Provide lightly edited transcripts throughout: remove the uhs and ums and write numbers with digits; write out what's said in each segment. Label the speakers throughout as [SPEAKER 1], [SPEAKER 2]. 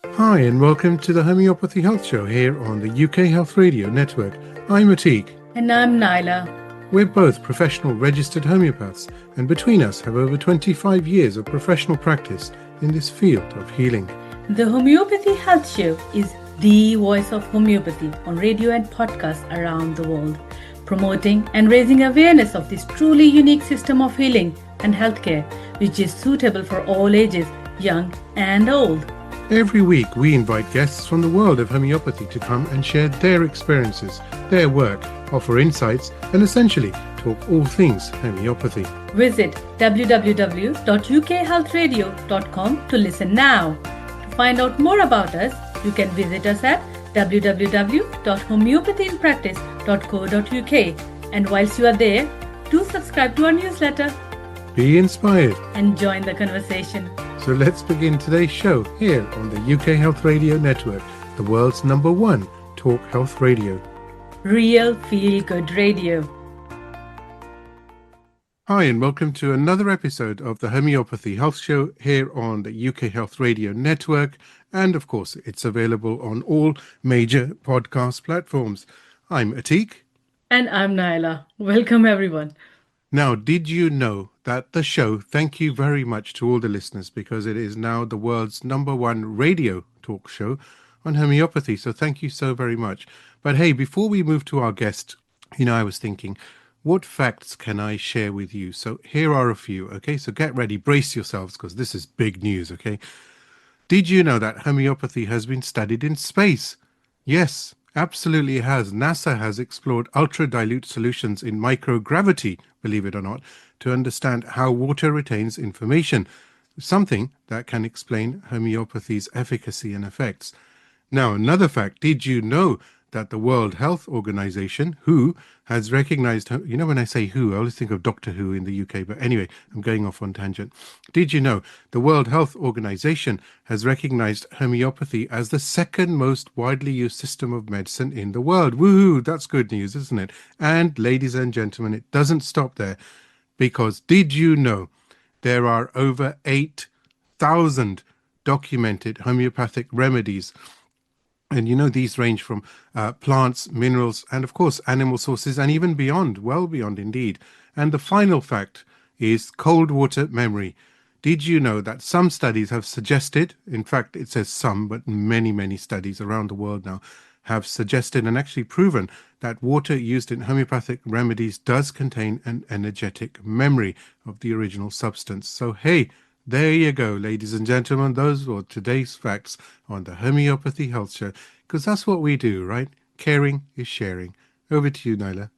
[SPEAKER 1] Hi, and welcome to the Homeopathy Health Show here on the UK Health Radio Network. I'm Atik.
[SPEAKER 2] And I'm Naila.
[SPEAKER 1] We're both professional registered homeopaths, and between us have over 25 years of professional practice in this field of healing.
[SPEAKER 2] The Homeopathy Health Show is the voice of homeopathy on radio and podcasts around the world, promoting and raising awareness of this truly unique system of healing and healthcare, which is suitable for all ages, young and old.
[SPEAKER 1] Every week, we invite guests from the world of homeopathy to come and share their experiences, their work, offer insights, and essentially talk all things homeopathy.
[SPEAKER 2] Visit www.ukhealthradio.com to listen now. To find out more about us, you can visit us at www.homeopathyinpractice.co.uk. And whilst you are there, do subscribe to our newsletter.
[SPEAKER 1] Be inspired
[SPEAKER 2] and join the conversation.
[SPEAKER 1] So let's begin today's show here on the UK Health Radio Network, the world's #1 talk health radio.
[SPEAKER 2] Real feel-good radio.
[SPEAKER 1] Hi, and welcome to another episode of the Homeopathy Health Show here on the UK Health Radio Network. And of course, it's available on all major podcast platforms. I'm Atik.
[SPEAKER 2] And I'm Naila. Welcome, everyone.
[SPEAKER 1] Now, did you know that the show, thank you very much to all the listeners, because it is now the world's #1 radio talk show on homeopathy. So thank you so very much. But hey, before we move to our guest, I was thinking, what facts can I share with you? So here are a few, okay? So get ready, brace yourselves, because this is big news, okay? Did you know that homeopathy has been studied in space? Yes, absolutely it has. NASA has explored ultra-dilute solutions in microgravity, believe it or not, to understand how water retains information, something that can explain homeopathy's efficacy and effects. Now, another fact, did you know that the World Health Organization, WHO, has recognized, when I say WHO, I always think of Doctor Who in the UK, but anyway, I'm going off on tangent. Did you know the World Health Organization has recognized homeopathy as the second most widely used system of medicine in the world? Woohoo, that's good news, isn't it? And ladies and gentlemen, it doesn't stop there, because did you know there are over 8,000 documented homeopathic remedies? And these range from plants, minerals, and of course, animal sources, and even beyond, well beyond indeed. And the final fact is cold water memory. Did you know that some studies have suggested, in fact, it says some, but many, many studies around the world now have suggested and actually proven that water used in homeopathic remedies does contain an energetic memory of the original substance. So, hey, there you go, ladies and gentlemen. Those were today's facts on the Homeopathy Health Show, because that's what we do, right? Caring is sharing. Over to you, Naila.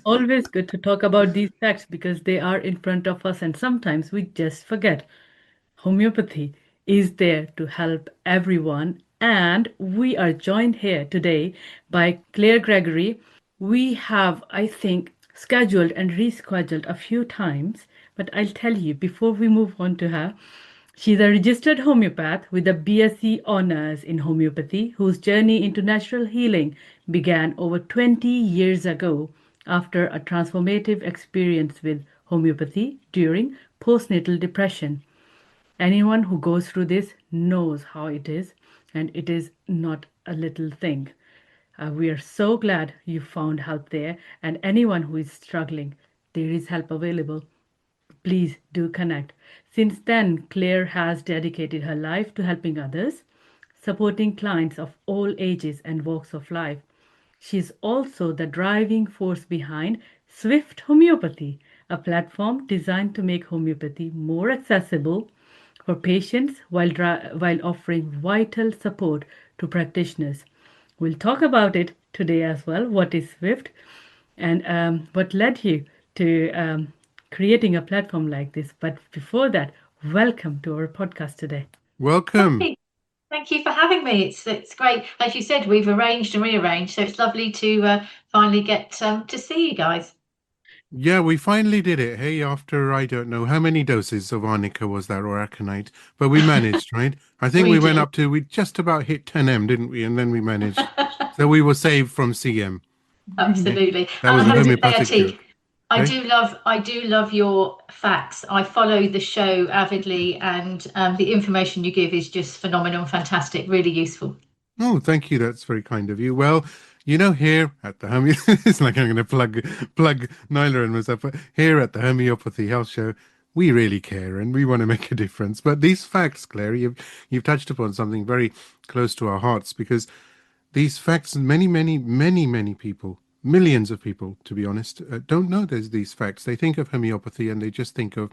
[SPEAKER 2] Always good to talk about these facts because they are in front of us and sometimes we just forget. Homeopathy is there to help everyone, and we are joined here today by Clare Gregory. We have, I think, scheduled and rescheduled a few times, but I'll tell you before we move on to her. She's a registered homeopath with a BSc honors in homeopathy, whose journey into natural healing began over 20 years ago after a transformative experience with homeopathy during postnatal depression. Anyone who goes through this knows how it is, and it is not a little thing. We are so glad you found help there, and anyone who is struggling, there is help available. Please do connect. Since then, Clare has dedicated her life to helping others, supporting clients of all ages and walks of life. She is also the driving force behind Swift Homeopathy, a platform designed to make homeopathy more accessible for patients while offering vital support to practitioners. We'll talk about it today as well. What is Swift and what led you to creating a platform like this? But before that, welcome to our podcast today.
[SPEAKER 1] Welcome.
[SPEAKER 3] Thank you for having me. It's great. As you said, we've arranged and rearranged, so it's lovely to finally get to see you guys.
[SPEAKER 1] Yeah, we finally did it. Hey, after I don't know how many doses of arnica was that, or aconite, but we managed, right? I think we went up to, we just about hit 10M, didn't we? And then we managed. So we were saved from CM.
[SPEAKER 3] Absolutely.
[SPEAKER 1] That was a homeopathic joke.
[SPEAKER 3] I do love your facts. I follow the show avidly, and the information you give is just phenomenal and fantastic, really useful.
[SPEAKER 1] Oh, thank you. That's very kind of you. Well, here at the it's like I'm going to plug Nyla and myself. But here at the Homeopathy Health Show, we really care and we want to make a difference. But these facts, Claire, you've touched upon something very close to our hearts, because these facts, many people, millions of people, to be honest, don't know there's these facts. They think of homeopathy and they just think of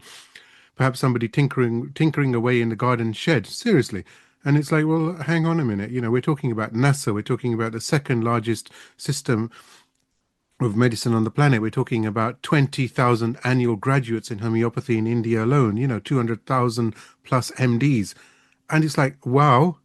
[SPEAKER 1] perhaps somebody tinkering away in the garden shed. Seriously. And it's like, well, hang on a minute. We're talking about NASA. We're talking about the second largest system of medicine on the planet. We're talking about 20,000 annual graduates in homeopathy in India alone, 200,000 plus MDs. And it's like, wow.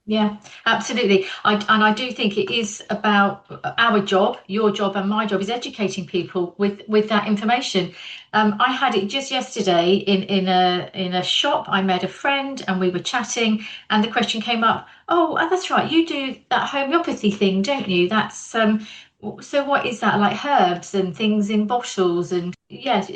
[SPEAKER 3] Yeah, absolutely. I do think it is about our job, your job, and my job is educating people with that information. I had it just yesterday in a shop. I met a friend and we were chatting, and the question came up. Oh, that's right. You do that homeopathy thing, don't you? That's so what is that, like herbs and things in bottles? And yes,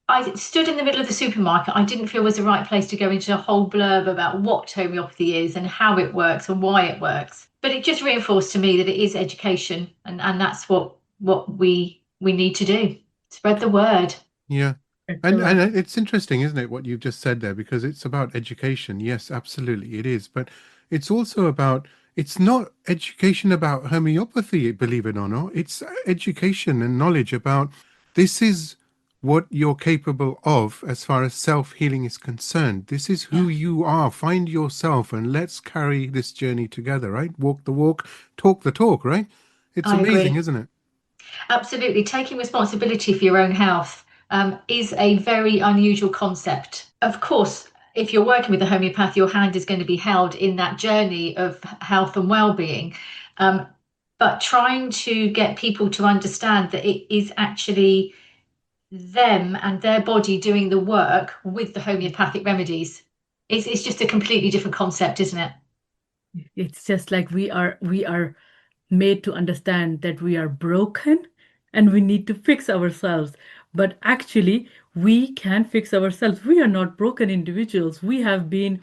[SPEAKER 3] I stood in the middle of the supermarket. I didn't feel was the right place to go into a whole blurb about what homeopathy is and how it works and why it works. But it just reinforced to me that it is education, and that's what we need to do. Spread the word.
[SPEAKER 1] Yeah. And it's interesting, isn't it, what you've just said there, because it's about education. Yes, absolutely, it is. But it's also about, it's not education about homeopathy, believe it or not. It's education and knowledge about this is what you're capable of as far as self-healing is concerned. This is who you are. Find yourself and let's carry this journey together, right? Walk the walk, talk the talk, right? It's amazing, isn't it?
[SPEAKER 3] Absolutely. Taking responsibility for your own health is a very unusual concept. Of course, if you're working with a homeopath, your hand is going to be held in that journey of health and well-being. But trying to get people to understand that it is actually them and their body doing the work with the homeopathic remedies. It's just a completely different concept, isn't it?
[SPEAKER 2] It's just like we are made to understand that we are broken and we need to fix ourselves. But actually, we can fix ourselves. We are not broken individuals. We have been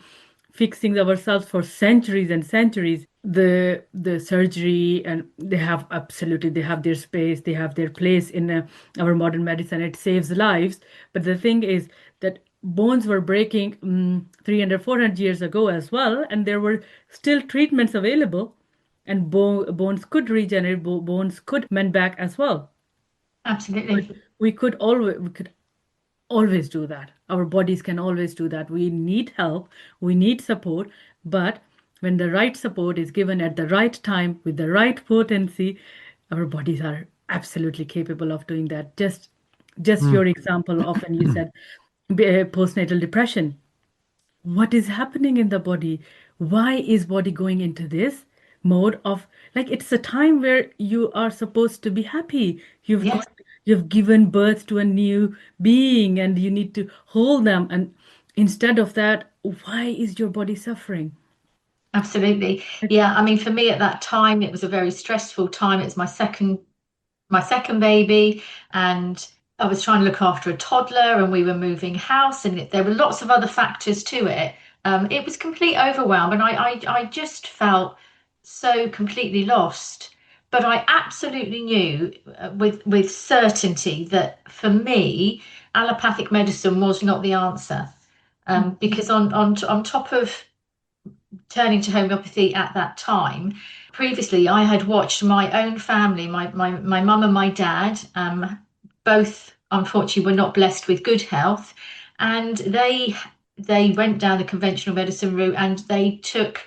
[SPEAKER 2] fixing ourselves for centuries and centuries. The surgery, and they have their space, they have their place in our modern medicine. It saves lives. But the thing is that bones were breaking 300 400 years ago as well, and there were still treatments available, and bones could regenerate, bones could mend back as well. But
[SPEAKER 3] Absolutely.
[SPEAKER 2] we could always do that. Our bodies can always do that. We need help, we need support, but when the right support is given at the right time with the right potency, our bodies are absolutely capable of doing that. Just
[SPEAKER 1] Mm.
[SPEAKER 2] your example of when you said postnatal depression. What is happening in the body? Why is body going into this mode of, like, it's a time where you are supposed to be happy.
[SPEAKER 3] Yes,
[SPEAKER 2] You've given birth to a new being and you need to hold them, and instead of that, why is your body suffering?
[SPEAKER 3] absolutely. Yeah, I mean, for me at that time, it was a very stressful time. It was my second baby, and I was trying to look after a toddler, and we were moving house, and there were lots of other factors to it. It was complete overwhelm, and I just felt so completely lost. But I absolutely knew with certainty that for me, allopathic medicine was not the answer. Because on top of turning to homeopathy at that time, previously I had watched my own family, my mum and my dad, both unfortunately were not blessed with good health, and they went down the conventional medicine route and they took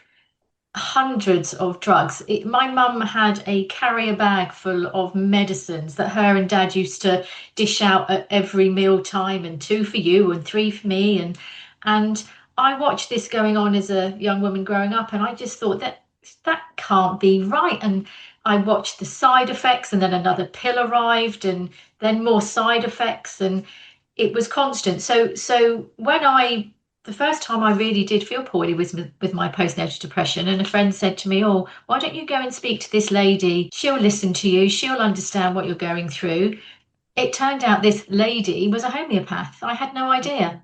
[SPEAKER 3] hundreds of drugs. My mum had a carrier bag full of medicines that her and dad used to dish out at every meal time, and two for you and three for me. And I watched this going on as a young woman growing up, and I just thought that can't be right. And I watched the side effects, and then another pill arrived, and then more side effects, and it was constant. So when the first time I really did feel poorly was with my postnatal depression, and a friend said to me, "Oh, why don't you go and speak to this lady? She'll listen to you. She'll understand what you're going through." it turned out this lady was a homeopath. I had no idea.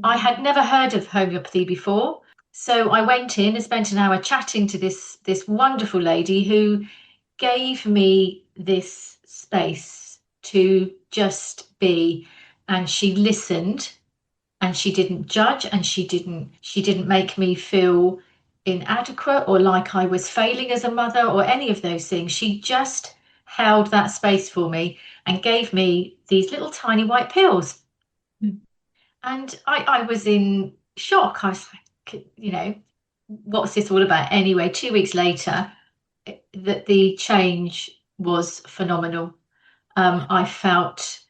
[SPEAKER 3] I had never heard of homeopathy before. So I went in and spent an hour chatting to this wonderful lady who gave me this space to just be, and she listened, and she didn't judge, and she didn't make me feel inadequate or like I was failing as a mother or any of those things. She just held that space for me and gave me these little tiny white pills.
[SPEAKER 2] Mm.
[SPEAKER 3] And I was in shock. I was like, what's this all about? Anyway, 2 weeks later, the change was phenomenal. I felt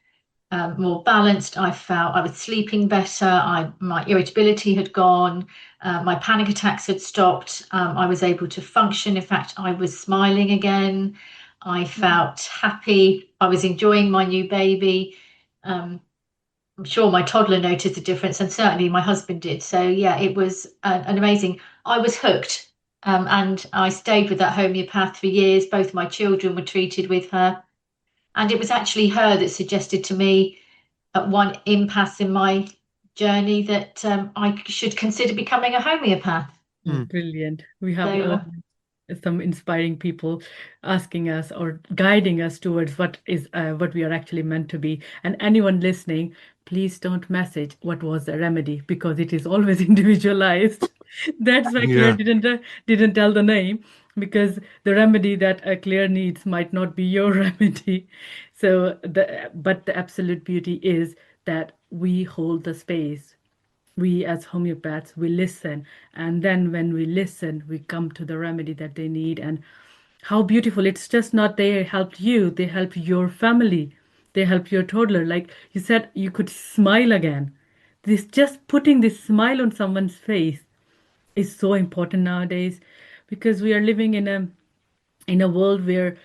[SPEAKER 3] more balanced. I felt I was sleeping better. My irritability had gone. My panic attacks had stopped. I was able to function. In fact, I was smiling again. I felt happy. I was enjoying my new baby. I'm sure my toddler noticed the difference, and certainly my husband did. So yeah, it was an amazing. I was hooked, and I stayed with that homeopath for years. Both my children were treated with her, and it was actually her that suggested to me at one impasse in my journey that I should consider becoming a homeopath.
[SPEAKER 2] Brilliant. We have
[SPEAKER 3] So
[SPEAKER 2] all some inspiring people asking us or guiding us towards what we are actually meant to be. And anyone listening, please don't message what was the remedy because it is always individualized. That's why Claire
[SPEAKER 1] Yeah.
[SPEAKER 2] didn't tell the name because the remedy that Claire needs might not be your remedy. But the absolute beauty is that we hold the space. We as homeopaths, we listen, and then when we listen we come to the remedy that they need. And how beautiful, it's just not they helped you, they help your family, they help your toddler. Like you said, you could smile again. This just putting this smile on someone's face is so important nowadays because we are living in a world where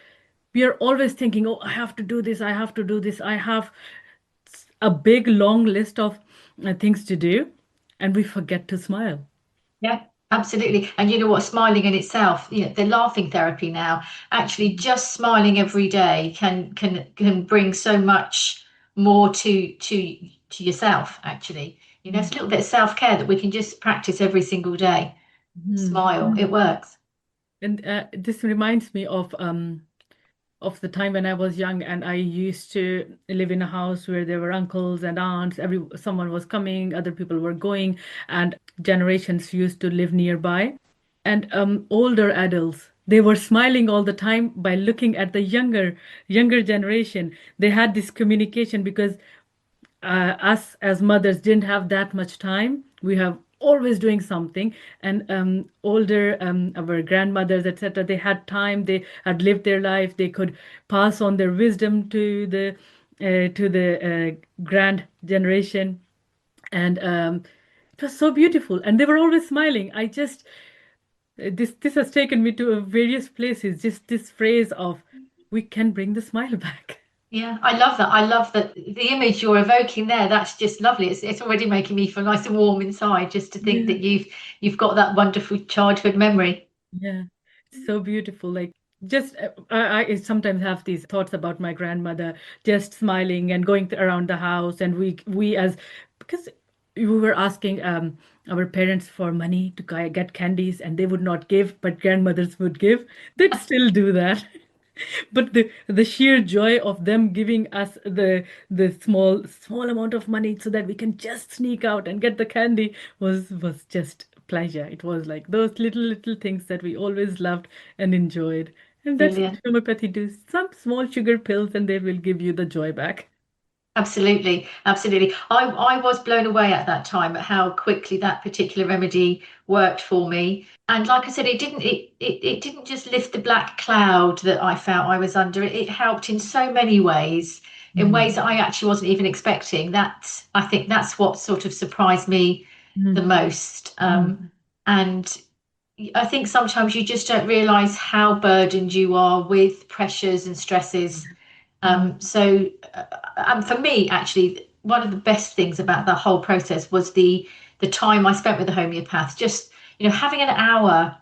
[SPEAKER 2] we are always thinking, oh, I have to do this, I have to do this, I have a big long list of things to do, and we forget to smile.
[SPEAKER 3] yeah, absolutely. And you know what? Smiling in itself, the laughing therapy now, actually just smiling every day can bring so much more to yourself, actually. It's a little bit of self-care that we can just practice every single day.
[SPEAKER 2] Mhm.
[SPEAKER 3] Smile, it works.
[SPEAKER 2] And this reminds me of the time when I was young and I used to live in a house where there were uncles and aunts. Someone was coming, other people were going, and generations used to live nearby. And older adults, they were smiling all the time by looking at the younger generation. They had this communication because us as mothers didn't have that much time. We have always doing something, and older our grandmothers, etc., they had time, they had lived their life, they could pass on their wisdom to the grand generation. And it was so beautiful, and they were always smiling. I just this has taken me to various places, just this phrase of we can bring the smile back.
[SPEAKER 3] Yeah, I love that. I love that the image you're evoking there. That's just lovely. It's already making me feel nice and warm inside just to think
[SPEAKER 2] Yeah.
[SPEAKER 3] that you've got that wonderful childhood memory.
[SPEAKER 2] Yeah, it's so beautiful. Like just I sometimes have these thoughts about my grandmother just smiling and going around the house, and we as because we were asking our parents for money to get candies, and they would not give, but grandmothers would give. They'd still do that. But the sheer joy of them giving us the small amount of money so that we can just sneak out and get the candy was just pleasure. It was like those little things that we always loved and enjoyed. And that's what
[SPEAKER 3] Brilliant.
[SPEAKER 2] homeopathy does. Some small sugar pills and they will give you the joy back.
[SPEAKER 3] Absolutely, absolutely. I was blown away at that time at how quickly that particular remedy worked for me. And like I said, it didn't just lift the black cloud that I felt I was under. It helped in so many ways, in ways
[SPEAKER 2] Mm.
[SPEAKER 3] that I actually wasn't even expecting. I think that's what sort of surprised me the
[SPEAKER 2] Mm.
[SPEAKER 3] most.
[SPEAKER 2] Mm.
[SPEAKER 3] And I think sometimes you just don't realize how burdened you are with pressures and stresses.
[SPEAKER 2] Mm.
[SPEAKER 3] And for me, actually, one of the best things about the whole process was the time I spent with the homeopath. Just having an hour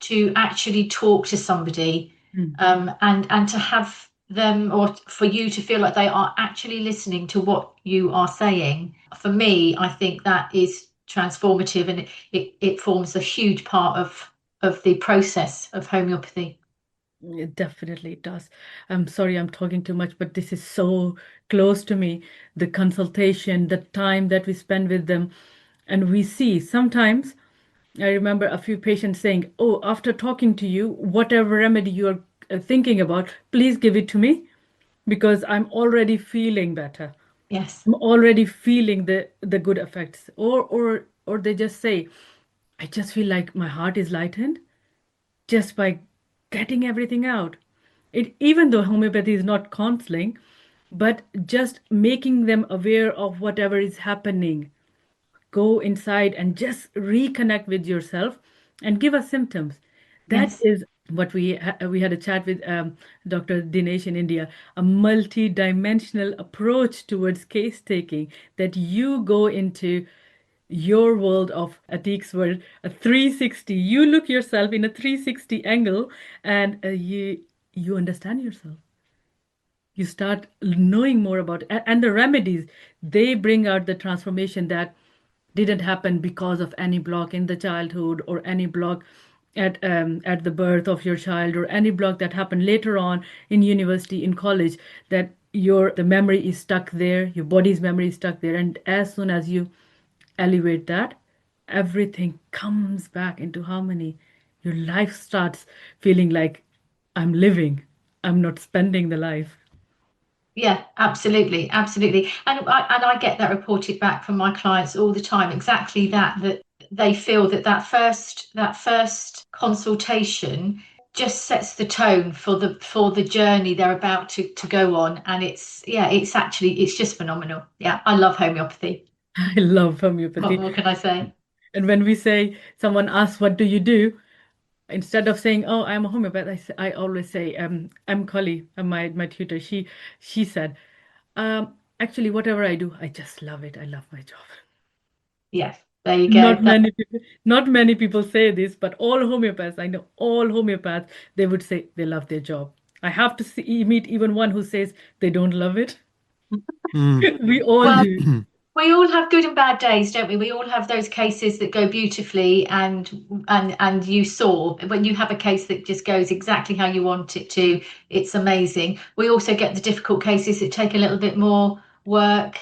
[SPEAKER 3] to actually talk to somebody,
[SPEAKER 2] Mm.
[SPEAKER 3] and to have them, or for you to feel like they are actually listening to what you are saying, for me, I think that is transformative, and it forms a huge part of the process of homeopathy.
[SPEAKER 2] It definitely does. I'm sorry I'm talking too much, but this is so close to me. The consultation, the time that we spend with them, and we see sometimes. I remember a few patients saying, "Oh, after talking to you, whatever remedy you are thinking about, please give it to me because I'm already feeling better.
[SPEAKER 3] Yes,
[SPEAKER 2] I'm already feeling the good effects." Or they just say, "I just feel like my heart is lightened just by getting everything out." It, even though homeopathy is not counseling, but just making them aware of whatever is happening. Go inside and just reconnect with yourself and give us symptoms. That
[SPEAKER 3] yes,
[SPEAKER 2] is what we had a chat with Dr. Dinesh in India, a multi-dimensional approach towards case taking, that you go into your world of Atik's world, a 360. You look yourself in a 360 angle, and you understand yourself. You start knowing more about it. And the remedies, they bring out the transformation that didn't happen because of any block in the childhood, or any block at the birth of your child, or any block that happened later on in university, in college, that your the memory is stuck there, your body's memory is stuck there, and as soon as you elevate that, everything comes back into harmony. Your life starts feeling like, I'm living, I'm not spending the life.
[SPEAKER 3] yeah, absolutely, absolutely. And I get that reported back from my clients all the time, exactly that they feel that first consultation just sets the tone for the journey they're about to go on. And it's just phenomenal. Yeah, I love homeopathy.
[SPEAKER 2] I love
[SPEAKER 3] What
[SPEAKER 2] homeopathy.
[SPEAKER 3] more can I say?
[SPEAKER 2] And when we say, someone asks, what do you do? Instead of saying, oh, I'm a homeopath, I always say, I'm Kali, my tutor. She said, actually, whatever I do, I just love it. I love my job.
[SPEAKER 3] Yes, there you go.
[SPEAKER 2] Not many people say this, but all homeopaths, I know all homeopaths, they would say they love their job. I have to meet even one who says they don't love it.
[SPEAKER 1] Mm.
[SPEAKER 2] We all
[SPEAKER 3] Well,
[SPEAKER 2] do.
[SPEAKER 3] we all have good and bad days, don't we? We all have those cases that go beautifully, and you saw when you have a case that just goes exactly how you want it to, it's amazing. We also get the difficult cases that take a little bit more work.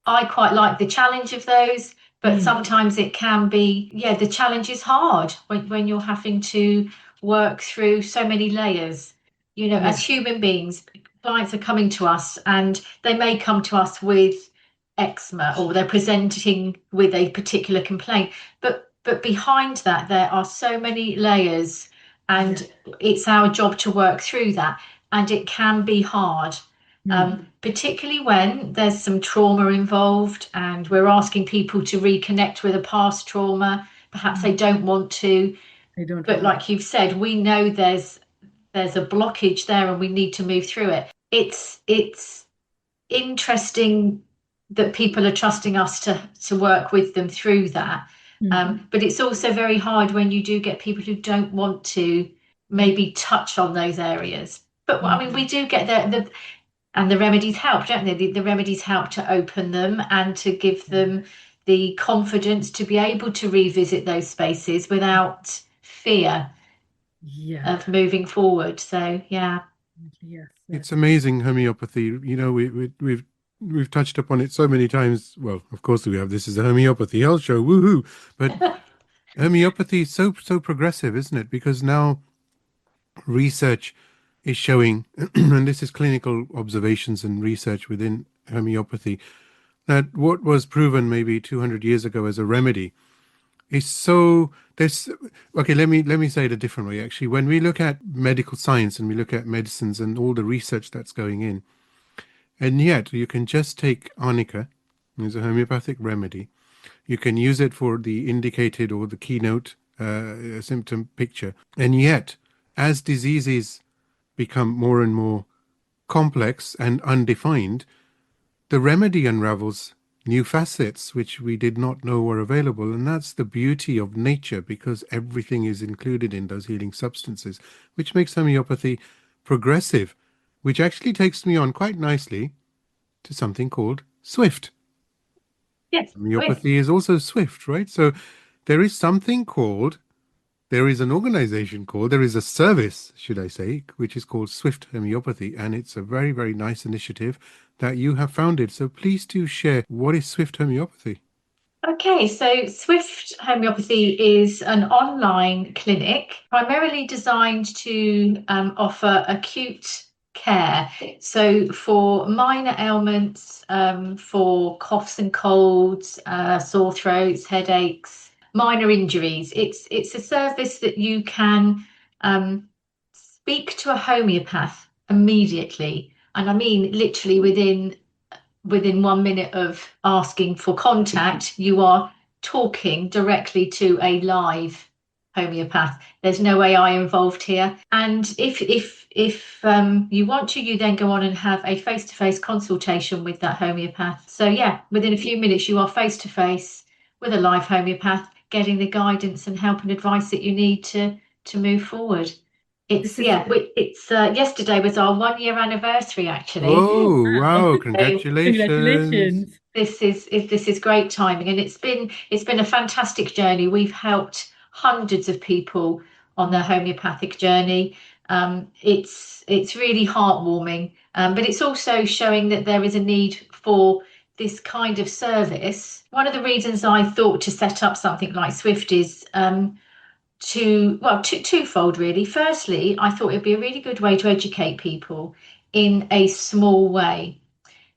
[SPEAKER 3] I quite like the challenge of those, but
[SPEAKER 2] Mm,
[SPEAKER 3] sometimes it can be, yeah, the challenge is hard when you're having to work through so many layers.
[SPEAKER 2] yeah.
[SPEAKER 3] As human beings, clients are coming to us, and they may come to us with eczema, or they're presenting with a particular complaint. But behind that, there are so many layers,
[SPEAKER 2] Yeah.
[SPEAKER 3] and it's our job to work through that. And it can be hard,
[SPEAKER 2] Mm,
[SPEAKER 3] particularly when there's some trauma involved, and we're asking people to reconnect with a past trauma. Perhaps they
[SPEAKER 2] mm.
[SPEAKER 3] don't want to,
[SPEAKER 2] I don't
[SPEAKER 3] but
[SPEAKER 2] want.
[SPEAKER 3] like you've said, we know there's a blockage there, and we need to move through it. It's interesting that people are trusting us to work with them through that.
[SPEAKER 2] Mhm.
[SPEAKER 3] But it's also very hard when you do get people who don't want to maybe touch on those areas. But I mean, we
[SPEAKER 2] Mhm.
[SPEAKER 3] do get and the remedies help, don't they? The remedies help to open them and to give them the confidence to be able to revisit those spaces without fear
[SPEAKER 2] Yeah.
[SPEAKER 3] of moving forward. So, yeah.
[SPEAKER 2] Yes.
[SPEAKER 1] It's
[SPEAKER 2] Yes.
[SPEAKER 1] amazing, homeopathy. We've touched upon it so many times. Well, of course we have. This is a homeopathy health show. Woohoo! But homeopathy is so progressive, isn't it? Because now research is showing, and this is clinical observations and research within homeopathy, that what was proven maybe 200 years ago as a remedy is so there's okay, let me say it a different way. Actually, when we look at medical science and we look at medicines and all the research that's going in, and yet you can just take arnica as a homeopathic remedy. You can use it for the indicated or the keynote symptom picture. And yet, as diseases become more and more complex and undefined, the remedy unravels new facets which we did not know were available. And that's the beauty of nature, because everything is included in those healing substances, which makes homeopathy progressive, which actually takes me on quite nicely to something called Swift.
[SPEAKER 3] Yes, Swift.
[SPEAKER 1] Homeopathy is also Swift, right? So there is something called, there is an organization called, there is a service, should I say, which is called Swift Homeopathy, and it's a very, very nice initiative that you have founded. So please do share, what is Swift Homeopathy?
[SPEAKER 3] Okay, so Swift Homeopathy is an online clinic primarily designed to offer acute care. So for minor ailments, for coughs and colds, sore throats, headaches, minor injuries, it's a service that you can speak to a homeopath immediately. And I mean literally within 1 minute of asking for contact, you are talking directly to a live homeopath. There's no AI involved here. And if you want to, you then go on and have a face-to-face consultation with that homeopath. So yeah, within a few minutes, you are face-to-face with a live homeopath, getting the guidance and help and advice that you need to move forward.
[SPEAKER 2] This
[SPEAKER 3] It's
[SPEAKER 2] is
[SPEAKER 3] yeah, it's yesterday was our 1 year anniversary actually.
[SPEAKER 1] Oh, wow,
[SPEAKER 3] So
[SPEAKER 1] congratulations.
[SPEAKER 2] congratulations.
[SPEAKER 3] this is great timing, and it's been a fantastic journey. We've helped hundreds of people on their homeopathic journey. It's really heartwarming, but it's also showing that there is a need for this kind of service. One of the reasons I thought to set up something like Swift is twofold really. Firstly, I thought it'd be a really good way to educate people in a small way.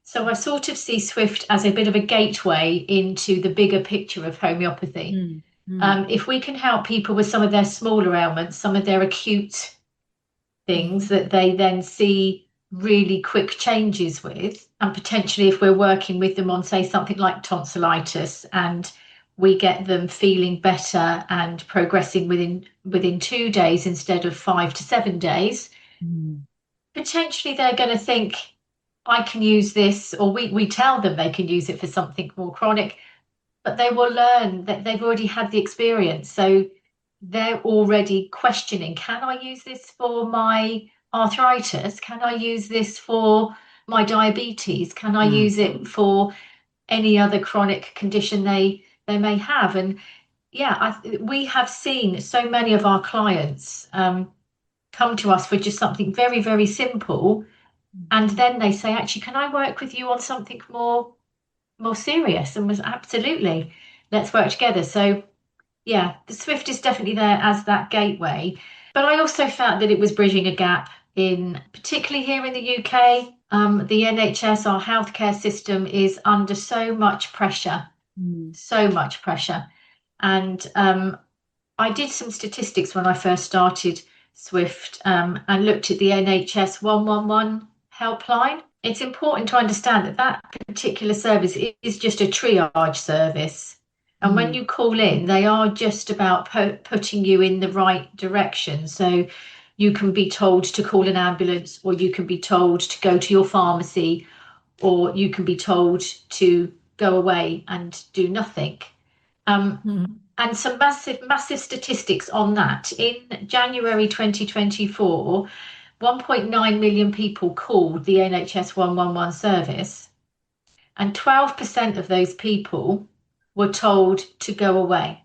[SPEAKER 3] So I sort of see Swift as a bit of a gateway into the bigger picture of homeopathy.
[SPEAKER 2] Mm, mm,
[SPEAKER 3] If we can help people with some of their smaller ailments, some of their acute things
[SPEAKER 2] mm,
[SPEAKER 3] that they then see really quick changes with, and potentially if we're working with them on, say, something like tonsillitis, and we get them feeling better and progressing within 2 days instead of 5 to 7 days,
[SPEAKER 2] mm,
[SPEAKER 3] potentially they're going to think, I can use this, or we tell them they can use it for something more chronic, but they will learn that they've already had the experience. So they're already questioning, can I use this for my arthritis? Can I use this for my diabetes? Can I
[SPEAKER 1] Hmm.
[SPEAKER 3] use it for any other chronic condition they may have? And yeah, we have seen so many of our clients come to us for just something very, very simple. And then they say, actually, can I work with you on something more serious? And was absolutely, let's work together. So yeah, the Swift is definitely there as that gateway. But I also felt that it was bridging a gap in, particularly here in the UK. The NHS, our healthcare system, is under
[SPEAKER 2] mm,
[SPEAKER 3] so much pressure. And I did some statistics when I first started Swift and looked at the NHS 111 helpline. It's important to understand that that particular service is just a triage service. And when
[SPEAKER 2] mm,
[SPEAKER 3] you call in, they are just about putting you in the right direction. So you can be told to call an ambulance, or you can be told to go to your pharmacy, or you can be told to go away and do nothing.
[SPEAKER 2] mm,
[SPEAKER 3] And some massive statistics on that. In January 2024, 1.9 million people called the NHS 111 service, and 12% of those people were told to go away.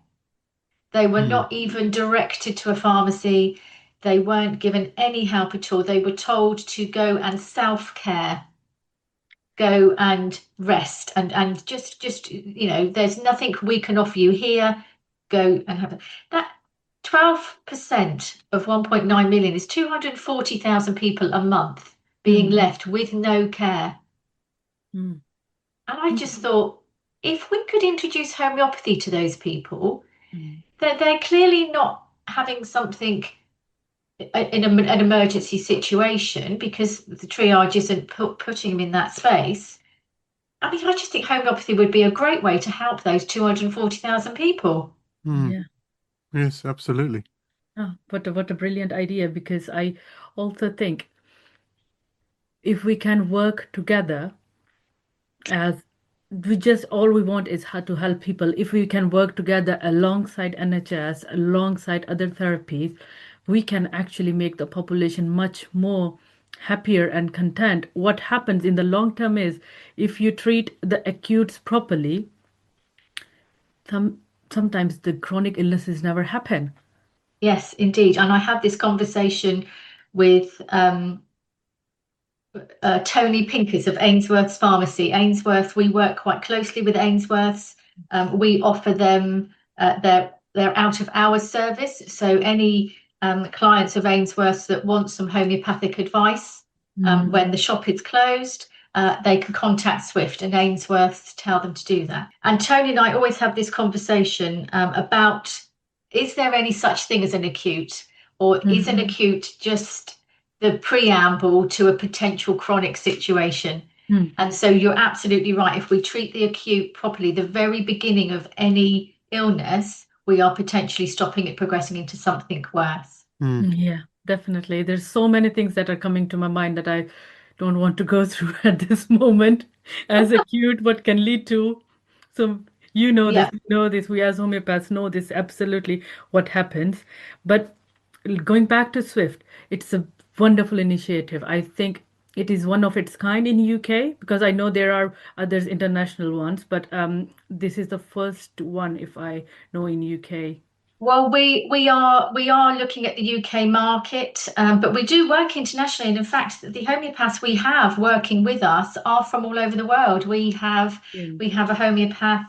[SPEAKER 3] They were
[SPEAKER 1] Hmm.
[SPEAKER 3] not even directed to a pharmacy. They weren't given any help at all. They were told to go and self-care, go and rest, and just there's nothing we can offer you here. Go and have that. 12% of 1.9 million is 240,000 people a month being
[SPEAKER 2] mm,
[SPEAKER 3] left with no care.
[SPEAKER 2] mm,
[SPEAKER 3] And I just thought, if we could introduce homeopathy to those people,
[SPEAKER 2] mm,
[SPEAKER 3] they're clearly not having something in an emergency situation, because the triage isn't putting them in that space. I mean, I just think homeopathy would be a great way to help those 240,000 people.
[SPEAKER 1] Hmm.
[SPEAKER 2] yeah.
[SPEAKER 1] Yes, absolutely.
[SPEAKER 2] Oh, what a brilliant idea, because I also think if we can work together, as we just all we want is how to help people. If we can work together alongside NHS, alongside other therapies, we can actually make the population much more happier and content. What happens in the long term is if you treat the acutes properly, some sometimes the chronic illnesses never happen.
[SPEAKER 3] Yes, indeed. And I had this conversation with Tony Pinkers of Ainsworth's Pharmacy. Ainsworth, we work quite closely with Ainsworth's. We offer them their out of hours service. So any clients of Ainsworth's that want some homeopathic advice when the shop is closed, they can contact Swift and Ainsworth's tell them to do that. And Tony and I always have this conversation about, is there any such thing as an acute, or is an acute just the preamble to a potential chronic situation? And so you're absolutely right. If we treat the acute properly, the very beginning of any illness, we are potentially stopping it progressing into something worse.
[SPEAKER 2] Yeah, definitely. There's so many things that are coming to my mind that I don't want to go through at this moment as acute, what can lead to. So you know this,
[SPEAKER 3] Yeah.
[SPEAKER 2] you know this, we as homeopaths know this absolutely what happens. But going back to Swift, it's a wonderful initiative. I think it is one of its kind in UK because I know there are others international ones, but this is the first one if I know in UK.
[SPEAKER 3] Well, we are looking at the UK market, but we do work internationally. And in fact, the homeopaths we have working with us are from all over the world. We have a homeopath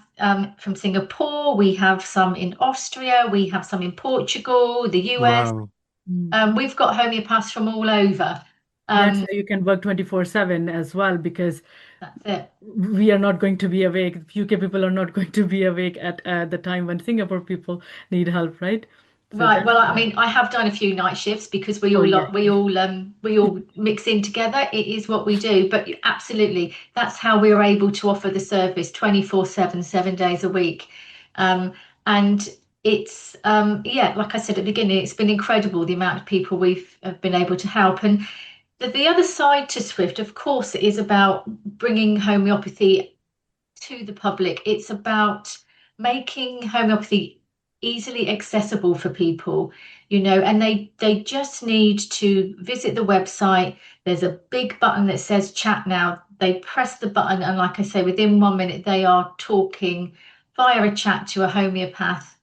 [SPEAKER 3] from Singapore. We have some in Austria. We have some in Portugal, the US.
[SPEAKER 1] Wow.
[SPEAKER 3] We've got homeopaths from all over.
[SPEAKER 2] That's how you can work 24/7 as well, because
[SPEAKER 3] That's it.
[SPEAKER 2] we are not going to be awake. UK people are not going to be awake at the time when Singapore people need help, right? So
[SPEAKER 3] Right.
[SPEAKER 2] that's
[SPEAKER 3] Well, I mean, I have done a few night shifts because we
[SPEAKER 2] oh
[SPEAKER 3] all
[SPEAKER 2] yeah.
[SPEAKER 3] we all mix in together. It is what we do. But absolutely, that's how we're able to offer the service 24/7, 7 days a week. And it's yeah, like I said at the beginning, it's been incredible the amount of people we've have been able to help. And the other side to Swift, of course, is about bringing homeopathy to the public. It's about making homeopathy easily accessible for people, and they just need to visit the website. There's a big button that says chat now. They press the button, and like I say, within 1 minute, they are talking via a chat to a homeopath,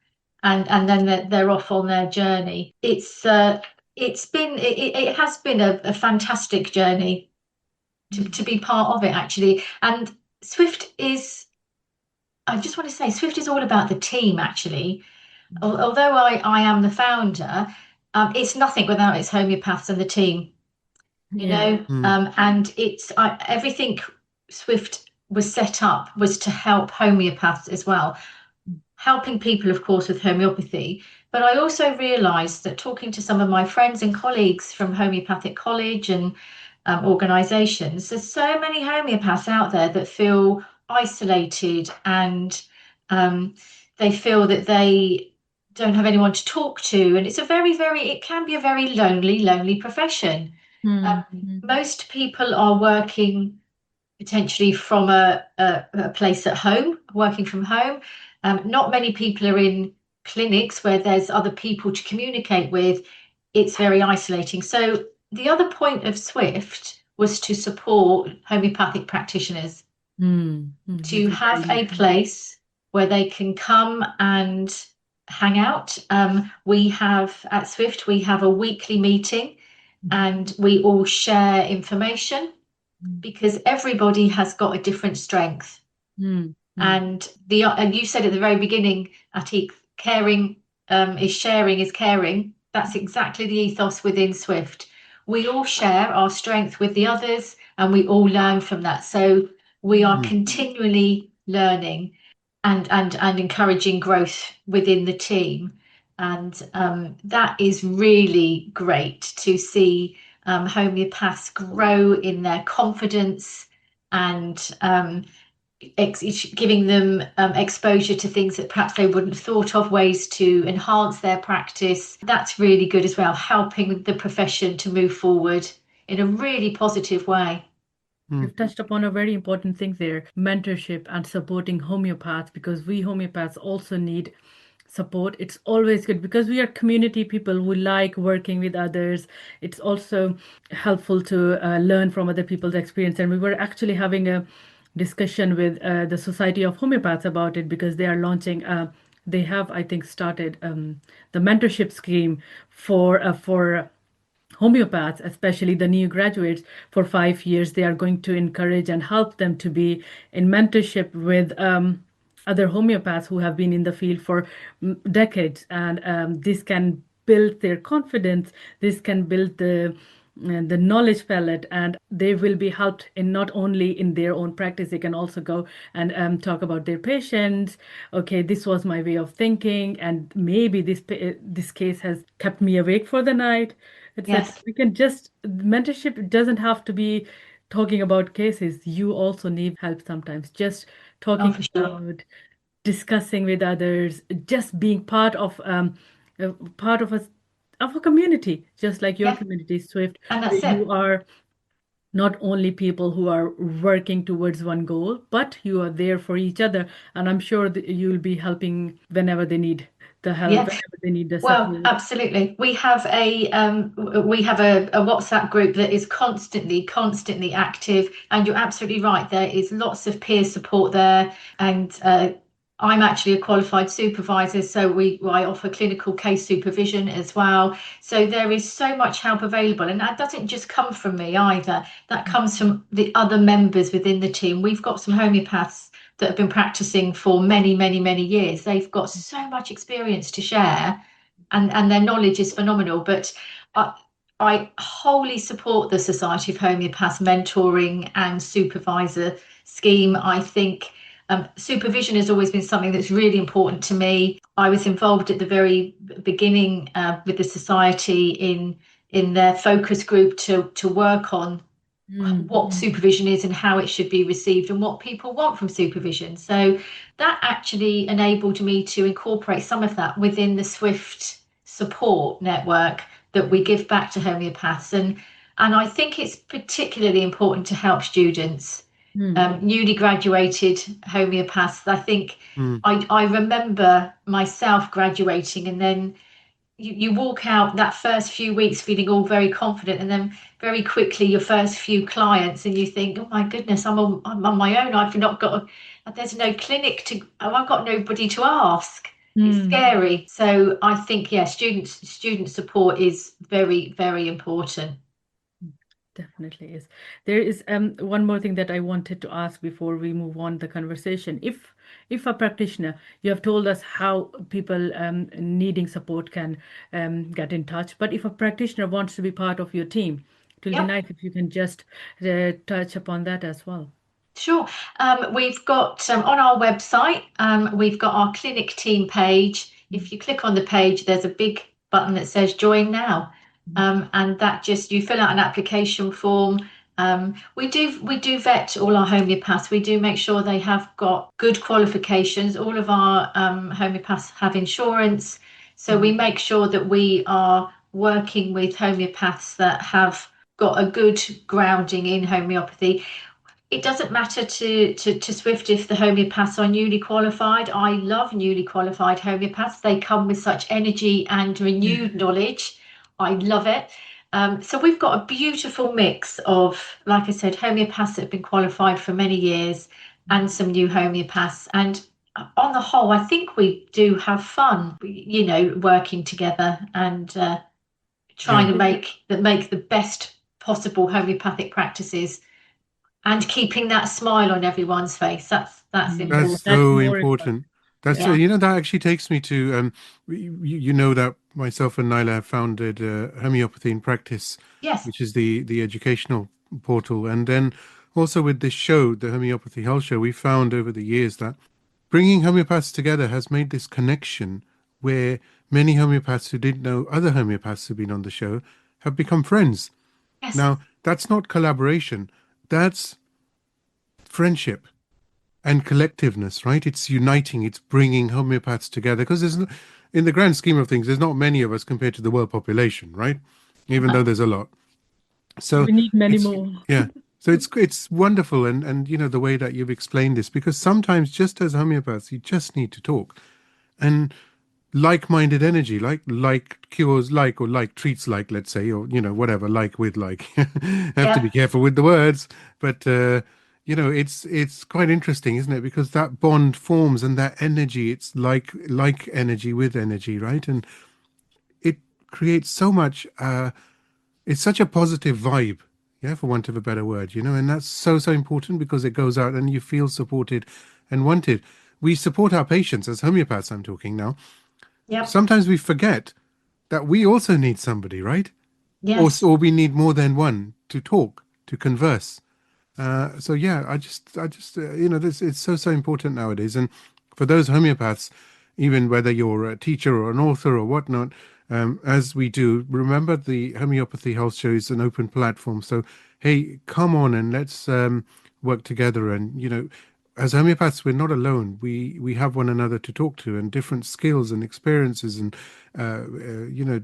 [SPEAKER 3] and then they're off on their journey. It has been a fantastic journey to be part of it, actually. And Swift is, I just want to say, Swift is all about the team, actually. Although I am the founder, it's nothing without its homeopaths and the team,
[SPEAKER 2] Yeah.
[SPEAKER 3] and everything Swift was set up was to help homeopaths as well, helping people, of course, with homeopathy. But I also realised that talking to some of my friends and colleagues from homeopathic college and organisations, there's so many homeopaths out there that feel isolated, and they feel that they don't have anyone to talk to. And it's it can be a very lonely profession. Most people are working potentially from a place at home, working from home. Not many people are in clinics where there's other people to communicate with. It's very isolating. So the other point of Swift was to support homeopathic practitioners, to
[SPEAKER 2] This is
[SPEAKER 3] have
[SPEAKER 2] very
[SPEAKER 3] a place where they can come and hang out. We have at Swift, we have a weekly meeting and we all share information because everybody has got a different strength. And you said at the very beginning, Atik, caring is sharing is caring. That's exactly the ethos within Swift. We all share our strength with the others and we all learn from that. So we are continually learning and encouraging growth within the team. And that is really great to see homeopaths grow in their confidence and giving them exposure to things that perhaps they wouldn't have thought of, ways to enhance their practice. That's really good as well, helping the profession to move forward in a really positive way.
[SPEAKER 2] You've touched upon a very important thing there, mentorship and supporting homeopaths, because we homeopaths also need support, it's always good because we are community people who like working with others. It's also helpful to learn from other people's experience. And we were actually having a discussion with the Society of Homeopaths about it because they are launching. They have, I think, started the mentorship scheme for homeopaths, especially the new graduates, for 5 years. They are going to encourage and help them to be in mentorship with other homeopaths who have been in the field for decades. And this can build their confidence, this can build the knowledge palette, and they will be helped in not only in their own practice, they can also go and talk about their patients. Okay, this was my way of thinking, and maybe this case has kept me awake for the night, etc.
[SPEAKER 3] Yes.
[SPEAKER 2] We can just, mentorship doesn't have to be talking about cases. You also need help sometimes. Just
[SPEAKER 3] Oh,
[SPEAKER 2] talking
[SPEAKER 3] for sure.
[SPEAKER 2] about, discussing with others, just being part of a community, just like your
[SPEAKER 3] Yeah.
[SPEAKER 2] community, Swift,
[SPEAKER 3] And
[SPEAKER 2] where
[SPEAKER 3] that's it.
[SPEAKER 2] you are not only people who are working towards one goal, but you are there for each other. And I'm sure that you'll be helping whenever they need the help,
[SPEAKER 3] Yeah.
[SPEAKER 2] whenever they need the
[SPEAKER 3] Well,
[SPEAKER 2] support.
[SPEAKER 3] absolutely. We have a WhatsApp group that is constantly active, and you're absolutely right. There is lots of peer support there, and I'm actually a qualified supervisor, so I offer clinical case supervision as well. So there is so much help available, and that doesn't just come from me either. That comes from the other members within the team. We've got some homeopaths that have been practicing for many years. They've got so much experience to share, and their knowledge is phenomenal. But I, I wholly support the Society of Homeopaths mentoring and supervisor scheme. I think supervision has always been something that's really important to me. I was involved at the very beginning with the society in their focus group to work on what
[SPEAKER 2] Mm.
[SPEAKER 3] supervision is and how it should be received and what people want from supervision. So that actually enabled me to incorporate some of that within the Swift support network that we give back to homeopaths. And I think it's particularly important to help students,
[SPEAKER 2] Mm.
[SPEAKER 3] newly graduated homeopaths. I think
[SPEAKER 1] Mm.
[SPEAKER 3] I remember myself graduating, and then you walk out that first few weeks feeling all very confident, and then very quickly your first few clients and you think, oh my goodness, I'm on my own. I've not got there's no clinic to, oh, I've got nobody to ask. It's
[SPEAKER 2] Mm.
[SPEAKER 3] scary. So I think, yeah, student support is very important.
[SPEAKER 2] Definitely is. There is one more thing that I wanted to ask before we move on the conversation. If a practitioner, you have told us how people needing support can get in touch, but if a practitioner wants to be part of your team, it will be
[SPEAKER 3] Yep.
[SPEAKER 2] nice if you can just touch upon that as well.
[SPEAKER 3] Sure. We've got on our website, we've got our clinic team page. If you click on the page, there's a big button that says join now. And that just, you fill out an application form. We do vet all our homeopaths. We do make sure they have got good qualifications. All of our homeopaths have insurance. So we make sure that we are working with homeopaths that have got a good grounding in homeopathy. It doesn't matter to Swift if the homeopaths are newly qualified. I love newly qualified homeopaths. They come with such energy and renewed knowledge. I love it. So we've got a beautiful mix of, like I said, homeopaths that have been qualified for many years and some new homeopaths. And on the whole, I think we do have fun, working together and trying
[SPEAKER 1] Yeah.
[SPEAKER 3] to make the best possible homeopathic practices and keeping that smile on everyone's face. That's
[SPEAKER 1] That's
[SPEAKER 3] important.
[SPEAKER 2] That's
[SPEAKER 1] so
[SPEAKER 2] more important.
[SPEAKER 1] important. That's
[SPEAKER 2] Yeah.
[SPEAKER 3] Yeah.
[SPEAKER 1] that actually takes me to you know that myself and Nyla have founded homeopathy in practice,
[SPEAKER 3] Yes.
[SPEAKER 1] which is the educational portal, and then also with this show, the Homeopathy Health Show, we found over the years that bringing homeopaths together has made this connection where many homeopaths who didn't know other homeopaths who've been on the show have become friends.
[SPEAKER 3] Yes.
[SPEAKER 1] Now, that's not collaboration, that's friendship and collectiveness, right? It's uniting, it's bringing homeopaths together because in the grand scheme of things, there's not many of us compared to the world population, right? Even though there's a lot. So
[SPEAKER 2] We need many
[SPEAKER 1] it's
[SPEAKER 2] more.
[SPEAKER 1] yeah. So it's wonderful, and the way that you've explained this, because sometimes just as homeopaths, you just need to talk and like-minded energy, like cures like, or like treats like, let's say, or whatever, like with like. Have to be
[SPEAKER 3] Yeah.
[SPEAKER 1] careful with the words, but it's quite interesting, isn't it? Because that bond forms, and that energy, it's like energy with energy, right? And it creates so much. It's such a positive vibe, yeah, for want of a better word, and that's so important because it goes out and you feel supported and wanted. We support our patients as homeopaths. I'm talking now.
[SPEAKER 3] Yep.
[SPEAKER 1] Sometimes we forget that we also need somebody, right? Or
[SPEAKER 3] Yes.
[SPEAKER 1] or we need more than one to talk, to converse. So yeah, I just this, it's so important nowadays. And for those homeopaths, even whether you're a teacher or an author or whatnot, as we do, remember the Homeopathy Health Show is an open platform. So hey, come on and let's work together. And as homeopaths, we're not alone. We have one another to talk to, and different skills and experiences, and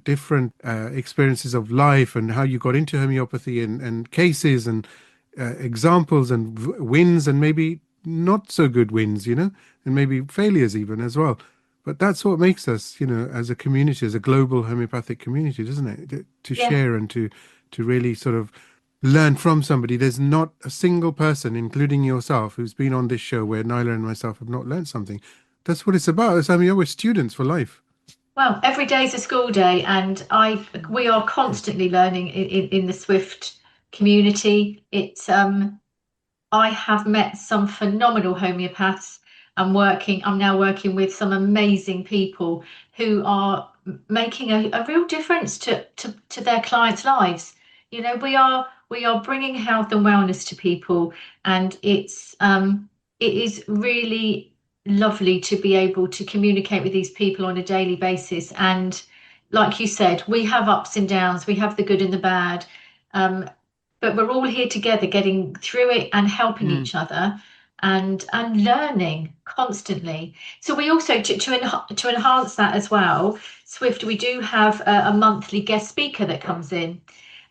[SPEAKER 1] different experiences of life, and how you got into homeopathy, and cases, and examples, and wins, and maybe not so good wins, and maybe failures even as well. But that's what makes us, as a community, as a global homeopathic community, doesn't it? To
[SPEAKER 3] Yeah.
[SPEAKER 1] share and to really sort of learn from somebody. There's not a single person, including yourself, who's been on this show where Nyla and myself have not learned something. That's what it's about. I mean, we're students for life.
[SPEAKER 3] Well, every day's a school day, and we are constantly learning in the Swift community. I have met some phenomenal homeopaths. I'm now working with some amazing people who are making a real difference to their clients' lives. We are bringing health and wellness to people, and it is really lovely to be able to communicate with these people on a daily basis. And like you said, we have ups and downs, we have the good and the bad. Um, but we're all here together getting through it and helping
[SPEAKER 1] Mm.
[SPEAKER 3] each other and learning constantly. So we also to enhance that as well, Swift, we do have a monthly guest speaker that comes in.